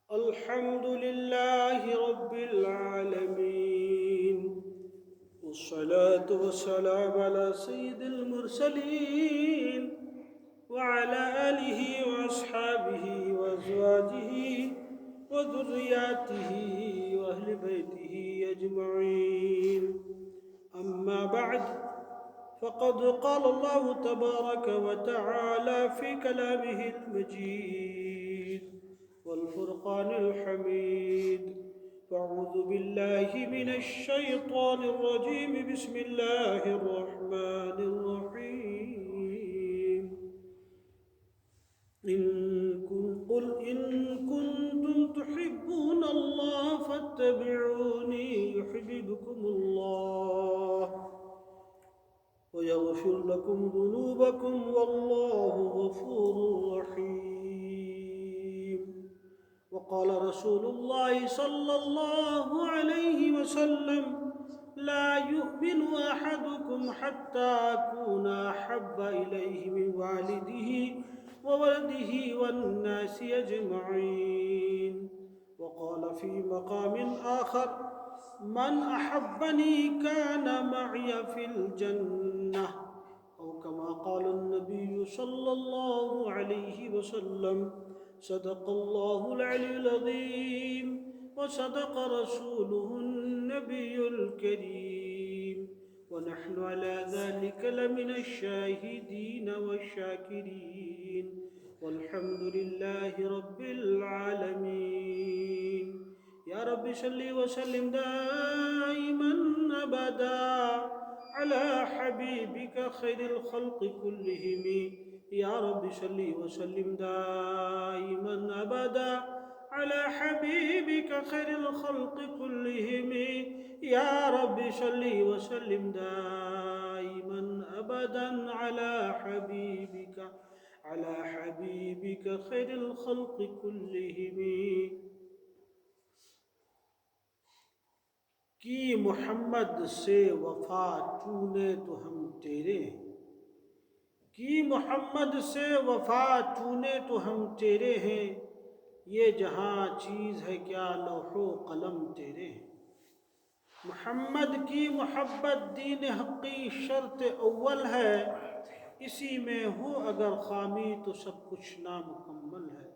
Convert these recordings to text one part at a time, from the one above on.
الحمد لله رب العالمين، والصلاة والسلام على سيد المرسلين وعلى آله وأصحابه وأزواجه وذرياته وأهل بيته أجمعين. أما بعد، فقد قال الله تبارك وتعالى في كلامه المجيد والفرقان الحميد: فأعوذ بالله من الشيطان الرجيم، بسم الله الرحمن الرحيم. قل إن كنتم تحبون الله فاتبعوني يحببكم الله ويغفر لكم ذنوبكم والله غفور رحيم. وقال رسول الله صلى الله عليه وسلم: لا يؤمن أحدكم حتى أكون أحب إليه من والده وولده والناس أجمعين. وقال في مقام آخر: من أحبني كان معي في الجنة، أو كما قال النبي صلى الله عليه وسلم. صدق الله العلي العظيم، وصدق رسوله النبي الكريم، ونحن على ذلك لمن الشاهدين والشاكرين، والحمد لله رب العالمين. یا رب صلی وسلم دائما ابدا على حبیبک خیر الخلق كلهم. یا رب صلی وسلم دائما ابدا على حبیبک خیر الخلق كلهم. یا رب صلی وسلم دائما ابدا على حبیبک خیر الخلق كلهم. کی محمد سے وفا چونے تو ہم تیرے ہیں، کی محمد سے وفا چونے تو ہم تیرے ہیں. یہ جہاں چیز ہے کیا لوح و قلم تیرے ہیں. محمد کی محبت دین حقی شرط اول ہے، اسی میں ہو اگر خامی تو سب کچھ نامکمل ہے.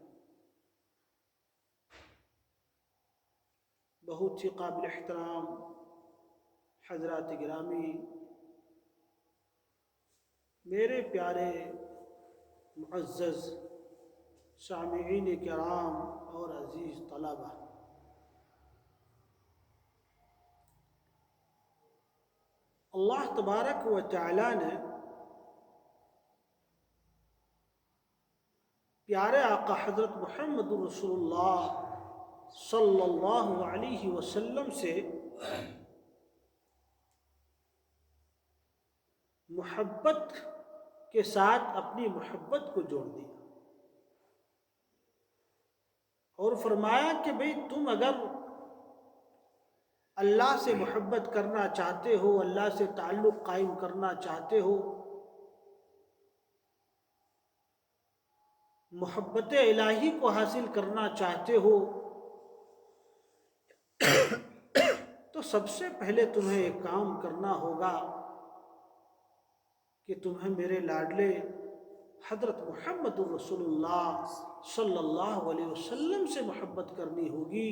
بہت ہی قابل احترام حضرات گرامی، میرے پیارے معزز سامعین کرام اور عزیز طلبہ، اللہ تبارک و تعالی نے پیارے آقا حضرت محمد رسول اللہ صلی اللہ علیہ وسلم سے محبت کے ساتھ اپنی محبت کو جوڑ دیا اور فرمایا کہ بھئی تم اگر اللہ سے محبت کرنا چاہتے ہو، اللہ سے تعلق قائم کرنا چاہتے ہو، محبت الہی کو حاصل کرنا چاہتے ہو، تو سب سے پہلے تمہیں ایک کام کرنا ہوگا کہ تمہیں میرے لاڈلے حضرت محمد رسول اللہ صلی اللہ علیہ وسلم سے محبت کرنی ہوگی،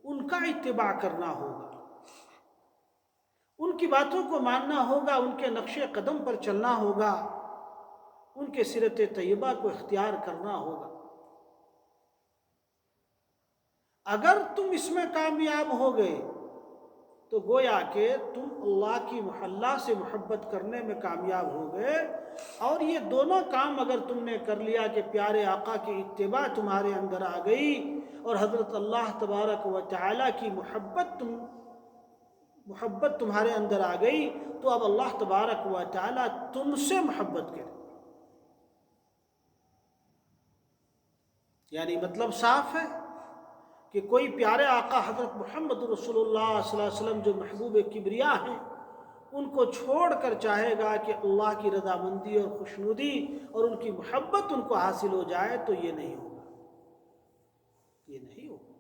ان کا اتباع کرنا ہوگا، ان کی باتوں کو ماننا ہوگا، ان کے نقش قدم پر چلنا ہوگا، ان کے سیرت طیبہ کو اختیار کرنا ہوگا. اگر تم اس میں کامیاب ہو گئے تو گویا کہ تم اللہ سے محبت کرنے میں کامیاب ہو گئے. اور یہ دونوں کام اگر تم نے کر لیا کہ پیارے آقا کی اتباع تمہارے اندر آ گئی اور حضرت اللہ تبارک و تعالی کی محبت تمہارے اندر آ گئی، تو اب اللہ تبارک و تعالی تم سے محبت کرے. یعنی مطلب صاف ہے کہ کوئی پیارے آقا حضرت محمد رسول اللہ صلی اللہ علیہ وسلم جو محبوب کبریا ہیں، ان کو چھوڑ کر چاہے گا کہ اللہ کی رضامندی اور خوشنودی اور ان کی محبت ان کو حاصل ہو جائے تو یہ نہیں ہوگا، یہ نہیں ہوگا۔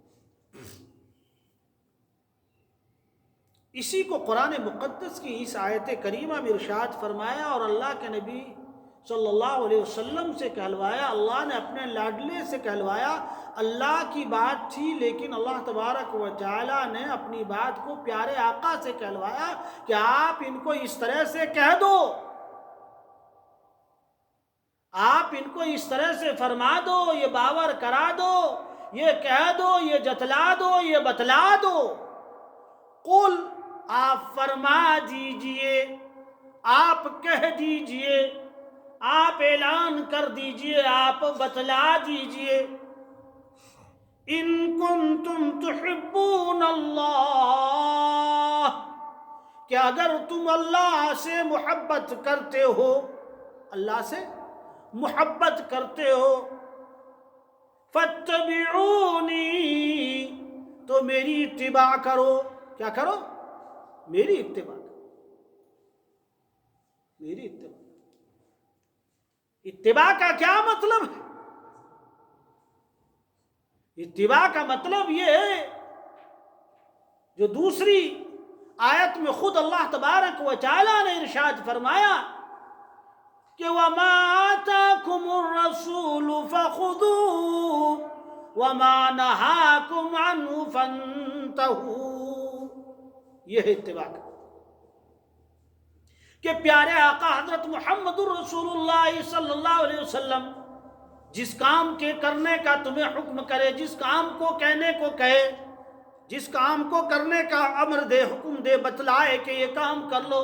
اسی کو قرآن مقدس کی اس آیت کریمہ میں ارشاد فرمایا اور اللہ کے نبی صلی اللہ علیہ وسلم سے کہلوایا، اللہ نے اپنے لاڈلے سے کہلوایا۔ اللہ کی بات تھی لیکن اللہ تبارک و تعالی نے اپنی بات کو پیارے آقا سے کہلوایا کہ آپ ان کو اس طرح سے کہہ دو، آپ ان کو اس طرح سے فرما دو، یہ باور کرا دو، یہ کہہ دو، یہ جتلا دو، یہ بتلا دو۔ قل، آپ فرما دیجئے، آپ کہہ دیجئے، آپ اعلان کر دیجئے، آپ بتلا دیجئے، ان کنتم تحبون اللہ، کہ اگر تم اللہ سے محبت کرتے ہو، اللہ سے محبت کرتے ہو، فاتبعونی، تو میری اتباع کرو۔ کیا کرو؟ میری اتباع کرو، میری اتباع۔ اتباع کا کیا مطلب ہے؟ اتباع کا مطلب یہ ہے جو دوسری آیت میں خود اللہ تبارک و تعالی نے ارشاد فرمایا کہ وَمَا آتَاكُمُ الرَّسُولُ فَخُذُوهُ وَمَا نَهَاكُمْ عَنْهُ فَانْتَهُوا۔ یہ ہے اتباع کا، کہ پیارے آقا حضرت محمد الرسول اللہ صلی اللہ علیہ وسلم جس کام کے کرنے کا تمہیں حکم کرے، جس کام کو کہنے کو کہے، جس کام کو کرنے کا امر دے، حکم دے، بتلائے کہ یہ کام کر لو،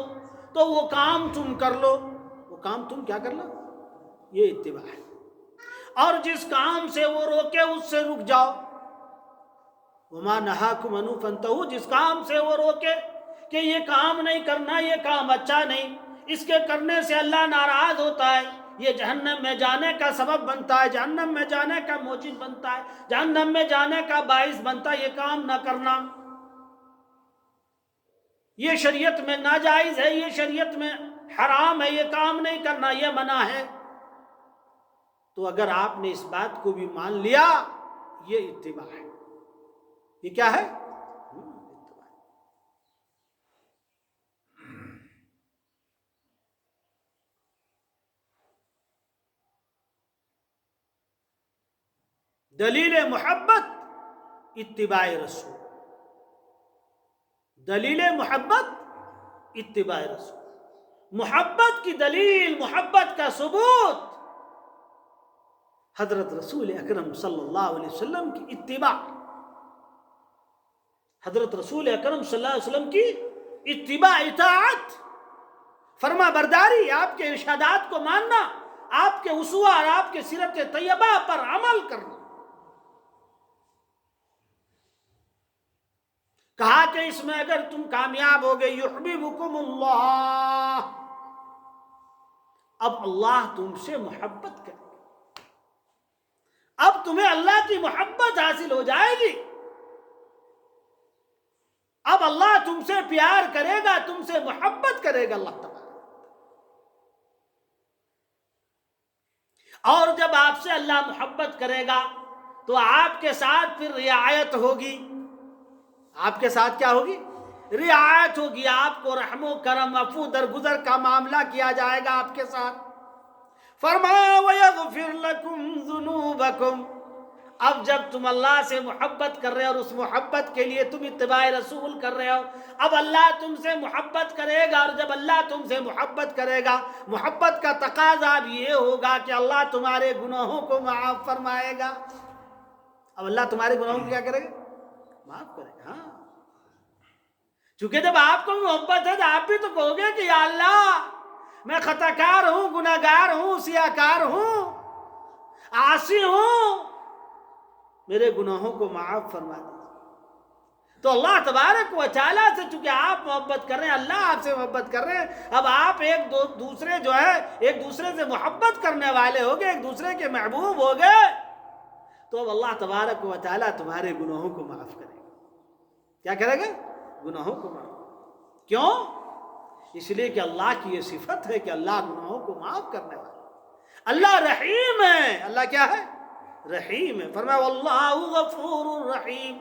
تو وہ کام تم کر لو، وہ کام تم کیا کر لو، یہ اتباع ہے۔ اور جس کام سے وہ روکے اس سے رک جاؤ، وَمَا نَهَاكُمْ عَنْهُ فَانْتَهُوا، جس کام سے وہ روکے کہ یہ کام نہیں کرنا، یہ کام اچھا نہیں، اس کے کرنے سے اللہ ناراض ہوتا ہے، یہ جہنم میں جانے کا سبب بنتا ہے، جہنم میں جانے کا موجب بنتا ہے، جہنم میں جانے کا باعث بنتا ہے، یہ کام نہ کرنا، یہ شریعت میں ناجائز ہے، یہ شریعت میں حرام ہے، یہ کام نہیں کرنا، یہ منع ہے۔ تو اگر آپ نے اس بات کو بھی مان لیا، یہ اتباع ہے۔ یہ کیا ہے؟ دلیل محبت اتباع رسول، دلیل محبت اتباع رسول، محبت کی دلیل، محبت کا ثبوت حضرت رسول اکرم صلی اللہ علیہ وسلم کی اتباع، حضرت رسول اکرم صلی اللہ علیہ وسلم کی اتباع، اطاعت، فرما برداری، آپ کے ارشادات کو ماننا، آپ کے اسوہ اور آپ کے سیرت طیبہ پر عمل کرنا۔ کہا کہ اس میں اگر تم کامیاب ہو گئے، یحببکم اللہ، اب اللہ تم سے محبت کرے، اب تمہیں اللہ کی محبت حاصل ہو جائے گی، اب اللہ تم سے پیار کرے گا، تم سے محبت کرے گا اللہ تعالیٰ۔ اور جب آپ سے اللہ محبت کرے گا تو آپ کے ساتھ پھر رعایت ہوگی، آپ کے ساتھ کیا ہوگی؟ رعایت ہوگی، آپ کو رحم و کرم، عفو درگزر کا معاملہ کیا جائے گا آپ کے ساتھ۔ فرمایا وَيَغْفِرْ لَكُمْ ذُنُوبَكُمْ، اب جب تم اللہ سے محبت کر رہے ہو اور اس محبت کے لیے تم اتباع رسول کر رہے ہو، اب اللہ تم سے محبت کرے گا، اور جب اللہ تم سے محبت کرے گا، محبت کا تقاضا بھی یہ ہوگا کہ اللہ تمہارے گناہوں کو معاف فرمائے گا۔ اب اللہ تمہارے گناہوں کو کیا کرے گا؟ معاف کرے گا۔ ہاں، چونکہ جب آپ کو محبت ہے تو آپ بھی تو کہو گے کہ یا اللہ میں خطا کار ہوں، گناہ گار ہوں، سیاہ کار ہوں، عاصی ہوں، میرے گناہوں کو معاف فرما دیجیے۔ تو اللہ تبارک و تعالیٰ سے چونکہ آپ محبت کر رہے ہیں، اللہ آپ سے محبت کر رہے ہیں، اب آپ ایک دوسرے جو ہے ایک دوسرے سے محبت کرنے والے ہو گئے، ایک دوسرے کے محبوب ہو گئے، تو اب اللہ تبارک و تعالیٰ تمہارے گناہوں کو معاف کرے گا۔ کیا کرے گا؟ گناہوں کو معاف۔ کیوں؟ اس لیے کہ اللہ کی یہ صفت ہے کہ اللہ گناہوں کو معاف کرنے والا، اللہ رحیم ہے۔ اللہ کیا ہے؟ رحیم ہے۔ فرمایا واللہ غفور الرحیم،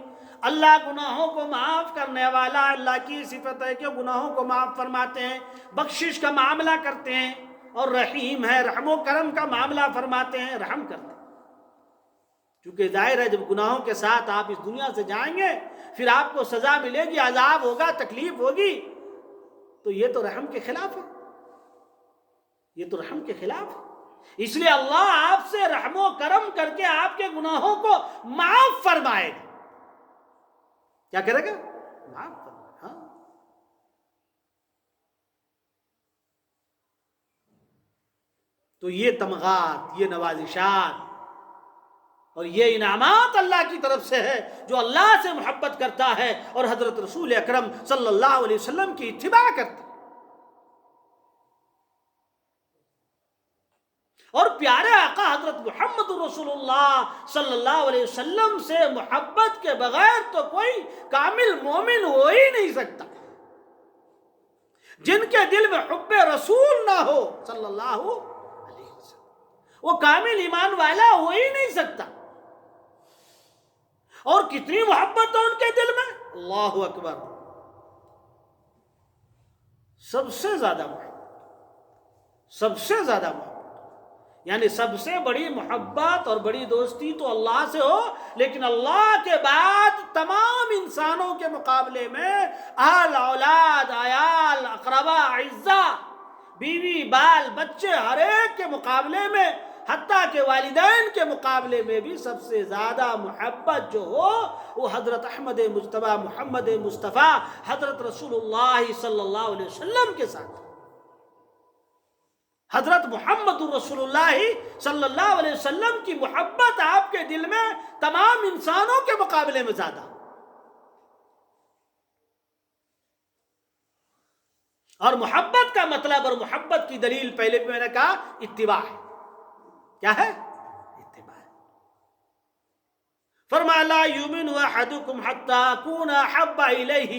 اللہ گناہوں کو معاف کرنے والا۔ اللہ کی صفت ہے کہ گناہوں کو معاف فرماتے ہیں، بخشش کا معاملہ کرتے ہیں، اور رحیم ہے، رحم و کرم کا معاملہ فرماتے ہیں، رحم کرتے ہیں۔ کیونکہ ظاہر ہے جب گناہوں کے ساتھ آپ اس دنیا سے جائیں گے، پھر آپ کو سزا ملے گی، عذاب ہوگا، تکلیف ہوگی، تو یہ تو رحم کے خلاف ہے، یہ تو رحم کے خلاف ہے۔ اس لیے اللہ آپ سے رحم و کرم کر کے آپ کے گناہوں کو معاف فرمائے گا۔ کیا کرے گا؟ معاف فرمائے گا۔ ہاں، تو یہ تمغات، یہ نوازشات اور یہ انعامات اللہ کی طرف سے ہے، جو اللہ سے محبت کرتا ہے اور حضرت رسول اکرم صلی اللہ علیہ وسلم کی اتباع کرتا ہے، اور پیارے آقا حضرت محمد رسول اللہ صلی اللہ علیہ وسلم سے محبت کے بغیر تو کوئی کامل مومن ہو ہی نہیں سکتا۔ جن کے دل میں حب رسول نہ ہو صلی اللہ علیہ وسلم، وہ کامل ایمان والا ہو ہی نہیں سکتا۔ اور کتنی محبت ہے ان کے دل میں، اللہ اکبر، سب سے زیادہ محبت، سب سے زیادہ محبت، یعنی سب سے بڑی محبت اور بڑی دوستی تو اللہ سے ہو، لیکن اللہ کے بعد تمام انسانوں کے مقابلے میں اہل اولاد، عیال، اقربا، اعزا، بیوی، بال، بچے، ہر ایک کے مقابلے میں، حتیٰ کہ والدین کے مقابلے میں بھی سب سے زیادہ محبت جو ہو وہ حضرت احمد مجتبی محمد مصطفیٰ حضرت رسول اللہ صلی اللہ علیہ وسلم کے ساتھ۔ حضرت محمد رسول اللہ صلی اللہ علیہ وسلم کی محبت آپ کے دل میں تمام انسانوں کے مقابلے میں زیادہ، اور محبت کا مطلب اور محبت کی دلیل پہلے بھی میں نے کہا اتباع ہے۔ کیا ہے؟ اتباع ہے۔ فرمایا لا یؤمن احدکم حتی اکون احب الیہ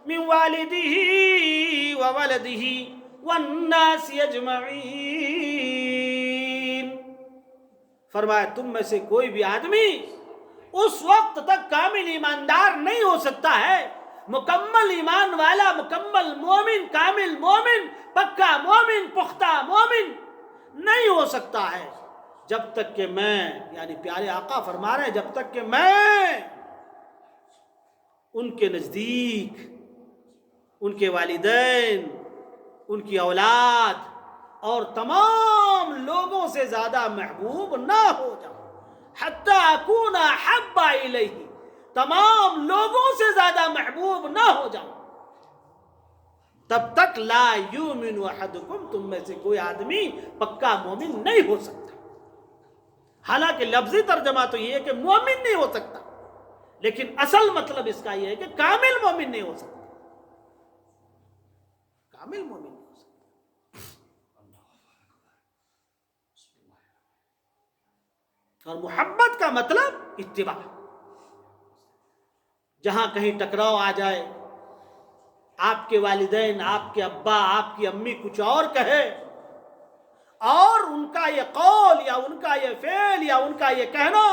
من والدہ وولدہ والناس اجمعین۔ فرمایا تم میں سے کوئی بھی آدمی اس وقت تک کامل ایماندار نہیں ہو سکتا ہے، مکمل ایمان والا، مکمل مومن، کامل مومن، پکا مومن، پختہ مومن نہیں ہو سکتا ہے، جب تک کہ میں، یعنی پیارے آقا فرما رہے ہیں، جب تک کہ میں ان کے نزدیک، ان کے والدین، ان کی اولاد اور تمام لوگوں سے زیادہ محبوب نہ ہو جاؤں، حتی اکون احب الیہ، تمام لوگوں سے زیادہ محبوب نہ ہو جاؤں، تب تک لا یؤمن احدکم، تم میں سے کوئی آدمی پکا مومن نہیں ہو سکتا۔ حالانکہ لفظی ترجمہ تو یہ ہے کہ مومن نہیں ہو سکتا، لیکن اصل مطلب اس کا یہ ہے کہ کامل مومن نہیں ہو سکتا، کامل مومن نہیں ہو سکتا۔ اور محبت کا مطلب اتباع۔ جہاں کہیں ٹکراؤ آ جائے، آپ کے والدین، آپ کے ابا، آپ کی امی کچھ اور کہے، اور ان کا یہ قول یا ان کا یہ فعل یا ان کا یہ کہنا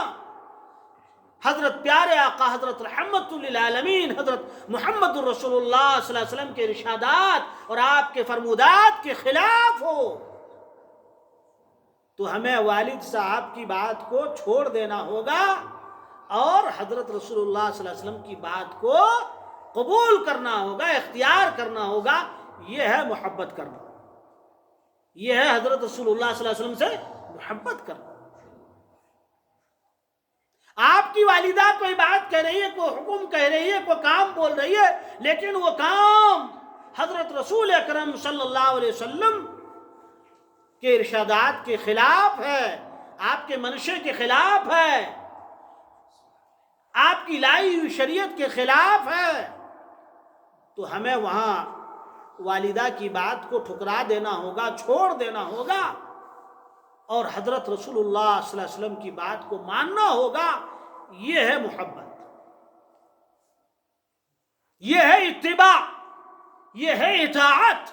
حضرت پیارے آقا حضرت رحمت للعالمین حضرت محمد رسول اللہ صلی اللہ علیہ وسلم کے ارشادات اور آپ کے فرمودات کے خلاف ہو، تو ہمیں والد صاحب کی بات کو چھوڑ دینا ہوگا اور حضرت رسول اللہ صلی اللہ علیہ وسلم کی بات کو قبول کرنا ہوگا، اختیار کرنا ہوگا۔ یہ ہے محبت کرنا، یہ ہے حضرت رسول اللہ صلی اللہ علیہ وسلم سے محبت کرنا۔ آپ کی والدہ کوئی بات کہہ رہی ہے، کوئی حکم کہہ رہی ہے، کوئی کام بول رہی ہے، لیکن وہ کام حضرت رسول اکرم صلی اللہ علیہ وسلم کے ارشادات کے خلاف ہے، آپ کے منشے کے خلاف ہے، آپ کی لائی ہوئی شریعت کے خلاف ہے، تو ہمیں وہاں والدہ کی بات کو ٹھکرا دینا ہوگا، چھوڑ دینا ہوگا، اور حضرت رسول اللہ صلی اللہ علیہ وسلم کی بات کو ماننا ہوگا۔ یہ ہے محبت، یہ ہے اتباع، یہ ہے اطاعت،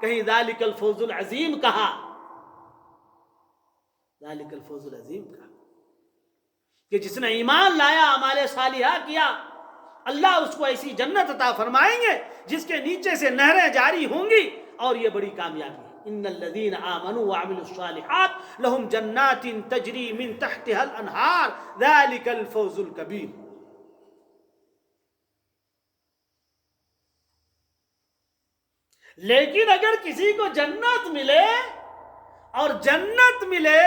کہیں ذالک الفوز العظیم کہا، ذالک الفوز العظیم کہا کہ جس نے ایمان لایا، اعمال صالحہ کیا، اللہ اس کو ایسی جنت عطا فرمائیں گے جس کے نیچے سے نہریں جاری ہوں گی، اور یہ بڑی کامیابی ہے۔ ان الذین آمنوا وعملوا الصالحات لهم جنات تجری من تحتها الانہار ذلک الفوز الکبیر۔ لیکن اگر کسی کو جنت ملے، اور جنت ملے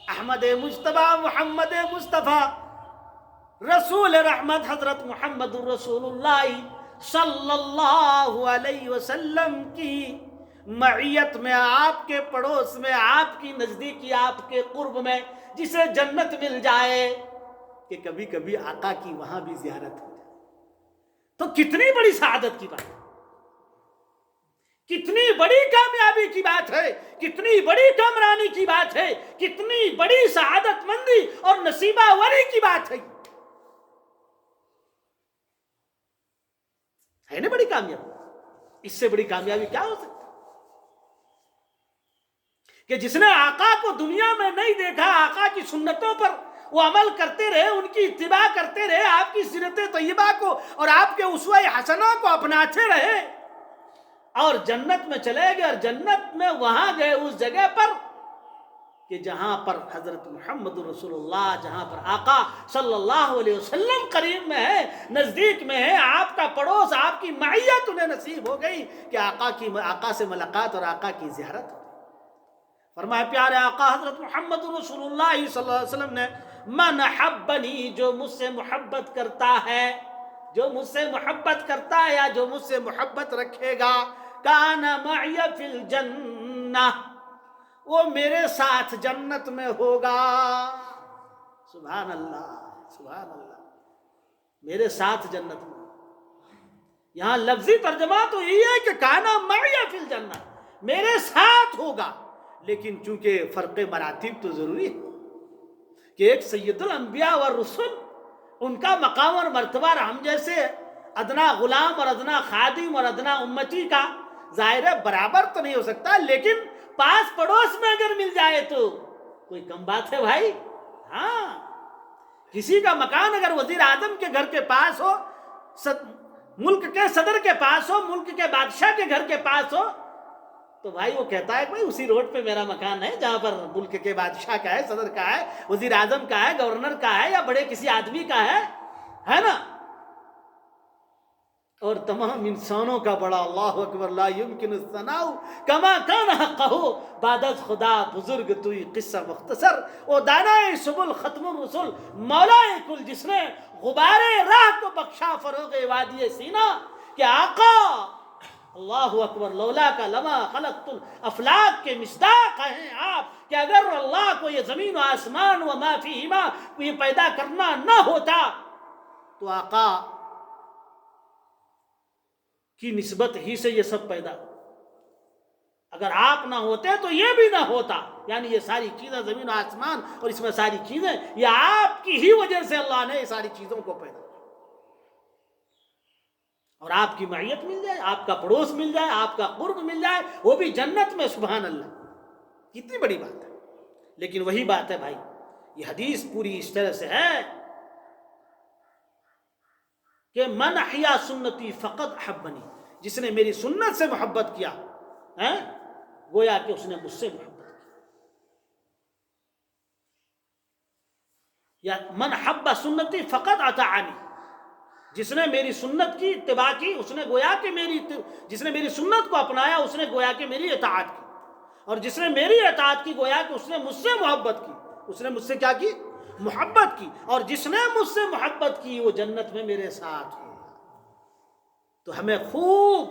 احمد مجتبیٰ محمد مصطفیٰ رسول رحمت حضرت محمد رسول اللہ صلی اللہ علیہ وسلم کی معیت میں، آپ کے پڑوس میں، آپ کی نزدیکی، آپ کے قرب میں جسے جنت مل جائے کہ کبھی کبھی آقا کی وہاں بھی زیارت ہو جائے، تو کتنی بڑی سعادت کی بات ہے، کتنی بڑی کامیابی کی بات ہے، کتنی بڑی کامرانی کی بات ہے، کتنی بڑی سعادت مندی اور نصیبہ وری کی بات ہے نا بڑی کامیابی۔ اس سے بڑی کامیابی کیا ہو سکتی کہ جس نے آقا کو دنیا میں نہیں دیکھا، آقا کی سنتوں پر وہ عمل کرتے رہے، ان کی اتباع کرتے رہے، آپ کی سیرت طیبہ کو اور آپ کے اسوہ حسنہ کو اپناتے رہے، اور جنت میں چلے گئے، اور جنت میں وہاں گئے اس جگہ پر کہ جہاں پر حضرت محمد رسول اللہ، جہاں پر آقا صلی اللہ علیہ وسلم قریب میں ہے، نزدیک میں ہے، آپ کا پڑوس، آپ کی معیت انہیں نصیب ہو گئی کہ آقا سے ملاقات اور آقا کی زیارت ہو۔ فرمایا پیارے آقا حضرت محمد رسول اللہ صلی اللہ علیہ وسلم نے، من حبنی، جو مجھ سے محبت کرتا ہے، جو مجھ سے محبت کرتا ہے یا جو مجھ سے محبت رکھے گا، کان معی فی الجنہ، وہ میرے ساتھ جنت میں ہوگا۔ سبحان اللہ، سبحان اللہ، میرے ساتھ جنت میں۔ یہاں لفظی ترجمہ تو یہی ہے کہ کانا معی فی الجنہ، میرے ساتھ ہوگا، لیکن چونکہ فرق مراتب تو ضروری ہے کہ ایک سید الانبیاء والرسل، ان کا مقام اور مرتبہ ہم جیسے ادنا غلام اور ادنا خادم اور ادنا امتی کا ظاہر ہے برابر تو نہیں ہو سکتا، لیکن پاس پڑوس میں اگر مل جائے تو کوئی کم بات ہے بھائی۔ ہاں، کسی کا مکان اگر وزیر اعظم کے گھر کے پاس ہو، ملک کے صدر کے پاس ہو، ملک کے بادشاہ کے گھر کے پاس ہو، تو بھائی وہ کہتا ہے بھائی اسی روڈ پہ میرا مکان ہے جہاں پر ملک کے بادشاہ کا ہے، صدر کا ہے، وزیر اعظم کا ہے، گورنر کا ہے، یا بڑے کسی آدمی کا ہے نا؟ اور تمام انسانوں کا بڑا، اللہ اکبر، لا یمکن الثناء کما کان حقہ، بعد از خدا بزرگ توی قصہ مختصر، او دانائے سبل ختم الرسل، مولائے کل، جس نے غبار راہ کو بخشا فروغ وادی سینہ، کہ آقا اللہ اکبر، لولا کا لما خلقت الافلاک کے مصداق ہیں آپ، کہ اگر اللہ کو یہ زمین و آسمان و ما فیہما یہ پیدا کرنا نہ ہوتا تو آقا کی نسبت ہی سے یہ سب پیدا، اگر آپ نہ ہوتے تو یہ بھی نہ ہوتا، یعنی یہ ساری چیزیں، زمین و آسمان اور اس میں ساری چیزیں، یہ آپ کی ہی وجہ سے اللہ نے یہ ساری چیزوں کو پیدا کیا، اور آپ کی معیت مل جائے، آپ کا پڑوس مل جائے، آپ کا قرب مل جائے، وہ بھی جنت میں، سبحان اللہ، کتنی بڑی بات ہے۔ لیکن وہی بات ہے بھائی، یہ حدیث پوری اس طرح سے ہے کہ من احیا سنتی فقط احبنی، جس نے میری سنت سے محبت کیا گویا کہ اس نے مجھ سے محبت کی، یا من حب سنتی فقط اطاعنی، جس نے میری سنت کی اتباع کی، اس نے گویا کہ جس نے میری سنت کو اپنایا اس نے گویا کہ میری اطاعت کی، اور جس نے میری اطاعت کی گویا کہ اس نے مجھ سے محبت کی، اس نے مجھ سے کیا کی؟ محبت کی، اور جس نے مجھ سے محبت کی وہ جنت میں میرے ساتھ ہے۔ تو ہمیں خوب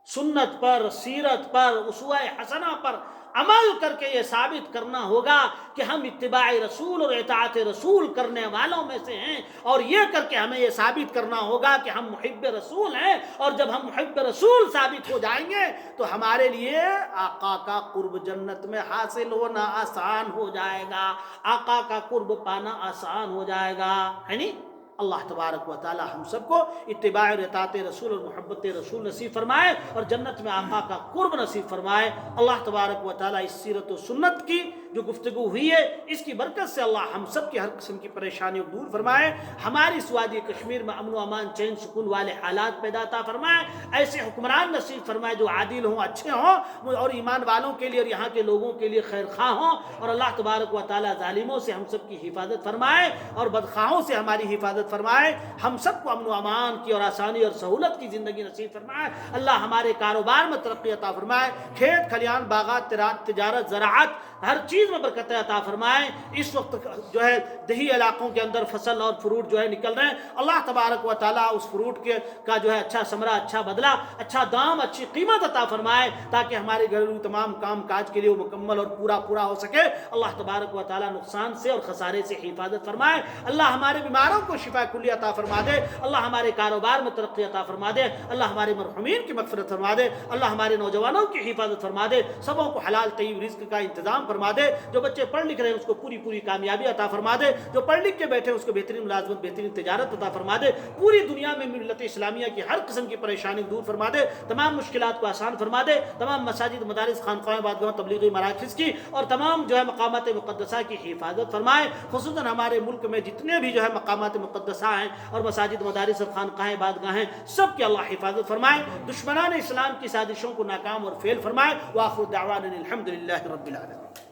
سنت پر، سیرت پر، اسوہ حسنہ پر عمل کر کے یہ ثابت کرنا ہوگا کہ ہم اتباع رسول اور اطاعت رسول کرنے والوں میں سے ہیں، اور یہ کر کے ہمیں یہ ثابت کرنا ہوگا کہ ہم محب رسول ہیں، اور جب ہم محب رسول ثابت ہو جائیں گے تو ہمارے لیے آقا کا قرب جنت میں حاصل ہونا آسان ہو جائے گا، آقا کا قرب پانا آسان ہو جائے گا، ہے نہیں؟ اللہ تبارک و تعالی ہم سب کو اتباع اور اطاعت رسول اور محبت رسول نصیب فرمائے اور جنت میں آقا کا قرب نصیب فرمائے۔ اللہ تبارک و تعالی اس سیرت و سنت کی جو گفتگو ہوئی ہے اس کی برکت سے اللہ ہم سب کی ہر قسم کی پریشانیوں کو دور فرمائے، ہماری اس وادی کشمیر میں امن و امان چین سکون والے حالات پیدا عطا فرمائے، ایسے حکمران نصیب فرمائے جو عادل ہوں، اچھے ہوں اور ایمان والوں کے لیے اور یہاں کے لوگوں کے لیے خیر خواہ ہوں، اور اللہ تبارک و تعالی ظالموں سے ہم سب کی حفاظت فرمائے اور بدخواہوں سے ہماری حفاظت فرمائے، ہم سب کو امن و امان کی اور آسانی اور سہولت کی زندگی نصیب فرمائے۔ اللہ ہمارے کاروبار میں ترقی عطا فرمائے، کھیت کھلیان باغات تجارت زراعت ہر چیز میں برکت عطا فرمائے۔ اس وقت جو ہے دیہی علاقوں کے اندر فصل اور فروٹ جو ہے نکل رہے ہیں، اللہ تبارک و تعالیٰ اس فروٹ کا جو ہے اچھا ثمرہ، اچھا بدلہ، اچھا دام، اچھی قیمت عطا فرمائے تاکہ ہمارے گھریلو تمام کام کاج کے لیے وہ مکمل اور پورا ہو سکے۔ اللہ تبارک و تعالیٰ نقصان سے اور خسارے سے حفاظت فرمائے۔ اللہ ہمارے بیماروں کو شفا کلی عطا فرما دے، اللہ ہمارے کاروبار میں ترقی عطا فرما دے، اللہ ہمارے مرحومین کی مغفرت فرما دے، اللہ ہمارے نوجوانوں کی حفاظت فرما دے، سبوں کو حلال طیب رزق کا انتظام فرما دے، جو بچے پڑھ لکھ رہے ہیں اس کو پوری کامیابی عطا فرما دے، جو پڑھ لکھ کے بیٹھے ہیں اس کو بہترین ملازمت، بہترین تجارت عطا فرما دے، پوری دنیا میں ملت اسلامیہ کی ہر قسم کی پریشانی دور فرما دے، تمام مشکلات کو آسان فرما دے، تمام مساجد، مدارس، خانقاہیں، عبادتگاہوں، تبلیغی مراکز کی اور تمام جو ہے مقامات مقدسہ کی حفاظت فرمائے۔ خصوصاً ہمارے ملک میں جتنے بھی جو ہے مقامات مقدسہ ہیں اور مساجد، مدارس اور خانقاہیں، عبادتگاہیں، سب کی اللہ حفاظت فرمائے، دشمنان اسلام کی سازشوں کو ناکام اور فیل فرمائے۔ وآخر دعوانا الحمدللہ رب العالمین۔